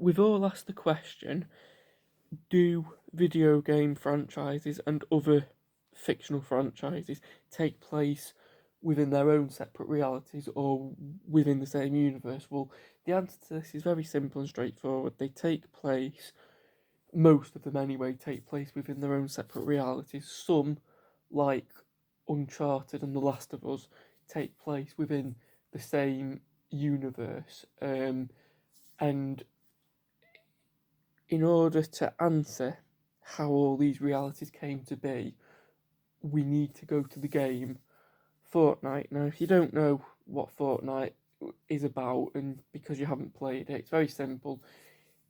we've all asked the question, do video game franchises and other fictional franchises take place within their own separate realities or within the same universe? Well, the answer to this is very simple and straightforward. They take place, most of them anyway, take place within their own separate realities. Some, like Uncharted and The Last of Us, take place within the same universe. And in order to answer how all these realities came to be, we need to go to the game Fortnite. Now, if you don't know what Fortnite is about, and because you haven't played it, it's very simple.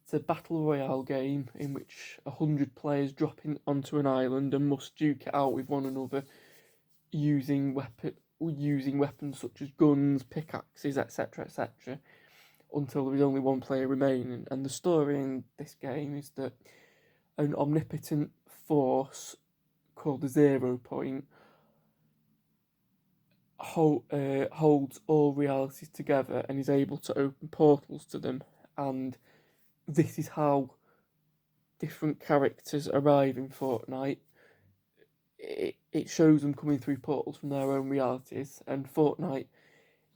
It's a battle royale game in which 100 players drop in onto an island and must duke it out with one another using weapons such as guns, pickaxes, etc., etc., until there is only one player remaining. And the story in this game is that an omnipotent force called the 0 Point holds all realities together and is able to open portals to them. And this is how different characters arrive in Fortnite. It shows them coming through portals from their own realities, and Fortnite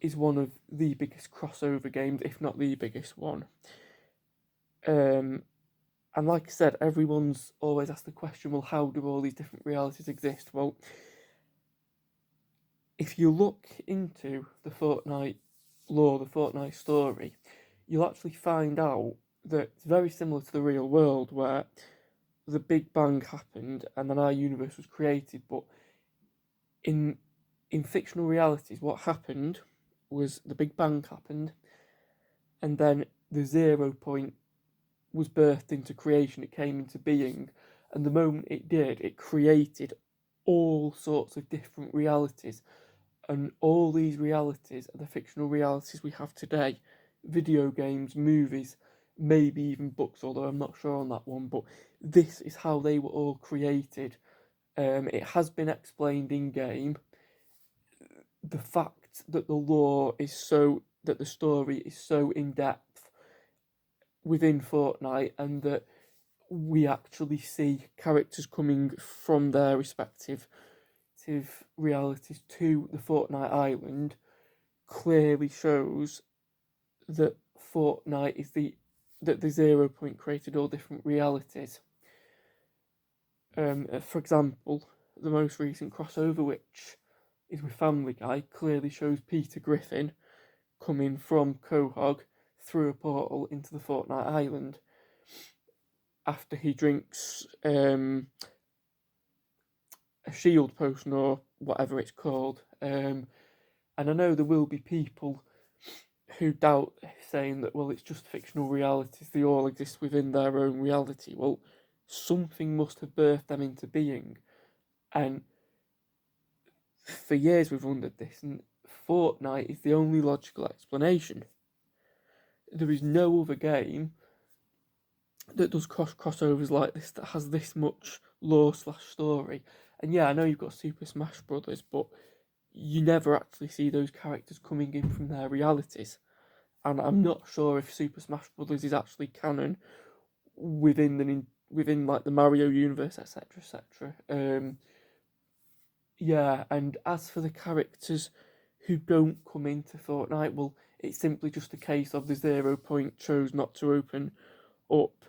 is one of the biggest crossover games, if not the biggest one. And like I said, everyone's always asked the question, well, how do all these different realities exist? Well, if you look into the Fortnite lore, the Fortnite story, you'll actually find out that it's very similar to the real world, where the Big Bang happened and then our universe was created. But in fictional realities, what happened was the Big Bang happened, and then the 0 Point was birthed into creation. It came into being, and the moment it did, it created all sorts of different realities, and all these realities are the fictional realities we have today. Video games, movies, maybe even books, although I'm not sure on that one, but this is how they were all created. It has been explained in game. The fact that the story is so in depth within Fortnite, and that we actually see characters coming from their respective realities to the Fortnite island, clearly shows that Fortnite is that the 0 Point created all different realities. For example, the most recent crossover, which is with Family Guy, clearly shows Peter Griffin coming from Quahog through a portal into the Fortnite island after he drinks a shield potion or whatever it's called. And I know there will be people who doubt, saying that, well, it's just fictional realities, they all exist within their own reality. Well, something must have birthed them into being. And for years we've wondered this, and Fortnite is the only logical explanation. There is no other game that does crossovers like this, that has this much lore/story. And yeah, I know you've got Super Smash Brothers, but you never actually see those characters coming in from their realities. And I'm not sure if Super Smash Brothers is actually canon within like the Mario universe, etc., etc. Yeah, and as for the characters who don't come into Fortnite, well, it's simply just a case of the 0 Point chose not to open up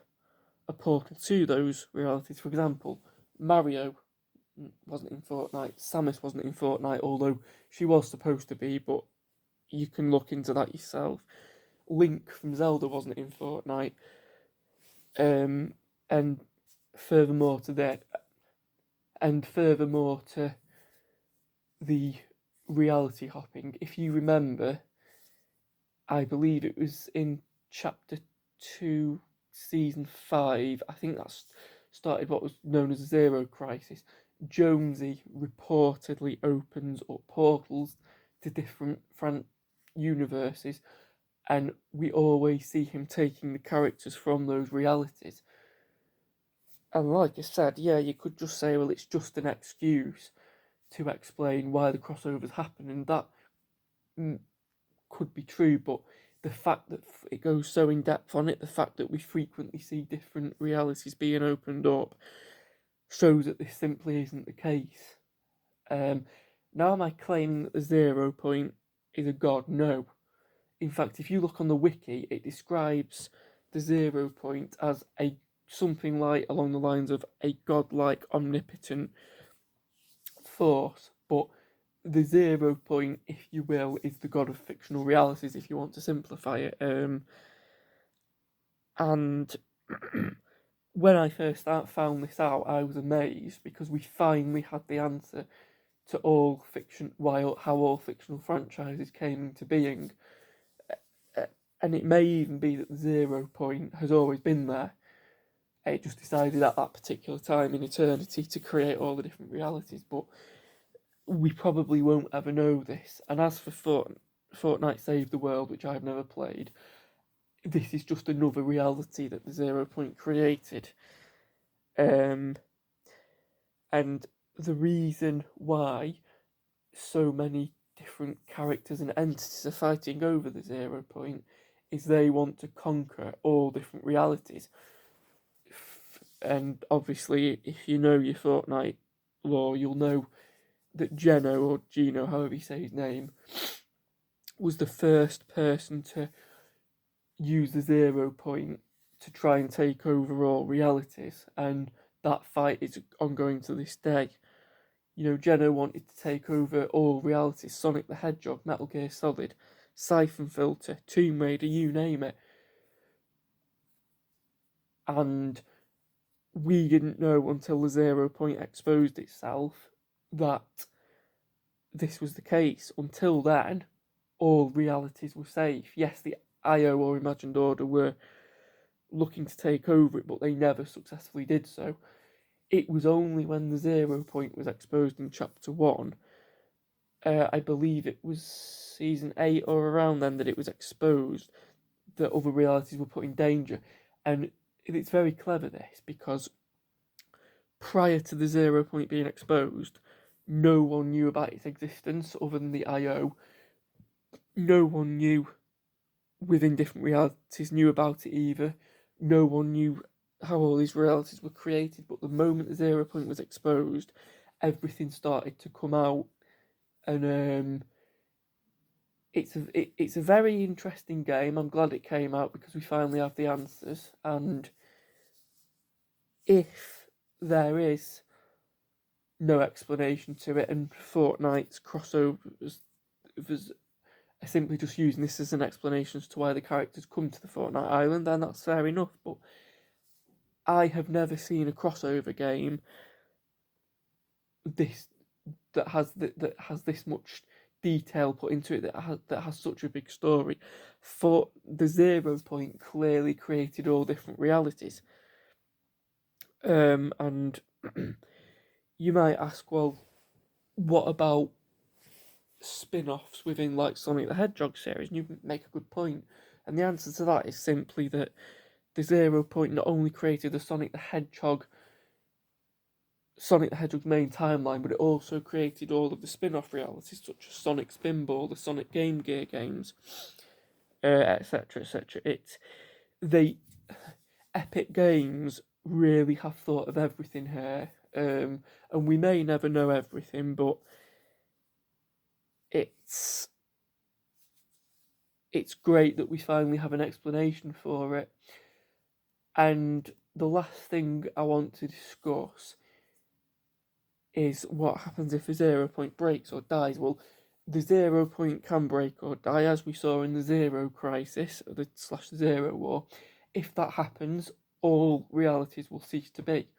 a portal to those realities. For example, Mario wasn't in Fortnite, Samus wasn't in Fortnite, although she was supposed to be, but you can look into that yourself. Link from Zelda wasn't in Fortnite. And furthermore to that, and furthermore to the reality hopping, if you remember, I believe it was in chapter 2, season 5, I think that's started what was known as a Zero Crisis. Jonesy reportedly opens up portals to different universes, and we always see him taking the characters from those realities. And like I said, yeah, you could just say, well, it's just an excuse to explain why the crossovers happen, and that could be true, but the fact that it goes so in depth on it, the fact that we frequently see different realities being opened up, shows that this simply isn't the case. Now, am I claiming that the 0 point is a god? No. In fact, if you look on the wiki, it describes the 0 point as a something like along the lines of a godlike omnipotent force, but the 0 point, if you will, is the god of fictional realities, if you want to simplify it. And when I first found this out, I was amazed because we finally had the answer to all fiction, how all fictional franchises came into being. And it may even be that the 0 point has always been there. It just decided at that particular time in eternity to create all the different realities, but we probably won't ever know this. And as for Fortnite Save the World, which I've never played, this is just another reality that the 0 point created. And the reason why so many different characters and entities are fighting over the 0 point is they want to conquer all different realities. And obviously, if you know your Fortnite lore, you'll know that Geno, or Gino, however you say his name, was the first person to use the 0 point to try and take over all realities, and that fight is ongoing to this day. You know, Geno wanted to take over all realities: Sonic the Hedgehog, Metal Gear Solid, Siphon Filter, Tomb Raider, you name it. And we didn't know until the 0 point exposed itself that this was the case. Until then, all realities were safe. Yes, the IO, or Imagined Order, were looking to take over it, but they never successfully did so. It was only when the 0 point was exposed in Chapter 1, I believe it was Season 8 or around then, that it was exposed that other realities were put in danger. And it's very clever, this, because prior to the 0 point being exposed, no one knew about its existence other than the IO. No one knew within different realities knew about it either. No one knew how all these realities were created, but the moment the 0 point was exposed, everything started to come out. And it's a very interesting game. I'm glad it came out because we finally have the answers. And if there is no explanation to it, and Fortnite's crossovers are simply just using this as an explanation as to why the characters come to the Fortnite island, then that's fair enough. But I have never seen a crossover game that has this much detail put into it, that has such a big story. For the 0 point clearly created all different realities. And you might ask, well, what about spin-offs within like Sonic the Hedgehog series? And you make a good point. And the answer to that is simply that the 0 point not only created the Sonic the Hedgehog's main timeline, but it also created all of the spin-off realities, such as Sonic Spinball, the Sonic Game Gear games, etc., etc. Epic Games really have thought of everything here, and we may never know everything, but it's great that we finally have an explanation for it. And the last thing I want to discuss is what happens if a 0 point breaks or dies. Well, the 0 point can break or die, as we saw in the Zero Crisis, or the /Zero War. If that happens, all realities will cease to be.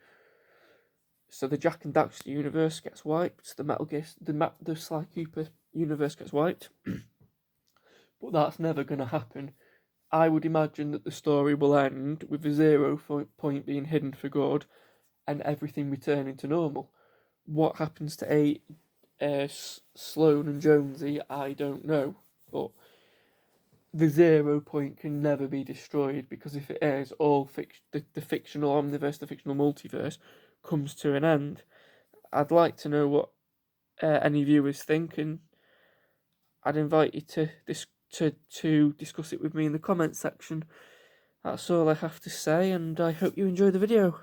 So the Jack and Daxter universe gets wiped, the Metal Gear, the Sly Cooper universe gets wiped, but that's never going to happen. I would imagine that the story will end with the 0 point being hidden for good, and everything returning to normal. What happens to Sloane and Jonesy, I don't know, but the 0 point can never be destroyed, because if it is, all the fictional omniverse, the fictional multiverse, comes to an end. I'd like to know what any viewers think, and I'd invite you to to discuss it with me in the comments section. That's all I have to say, and I hope you enjoy the video.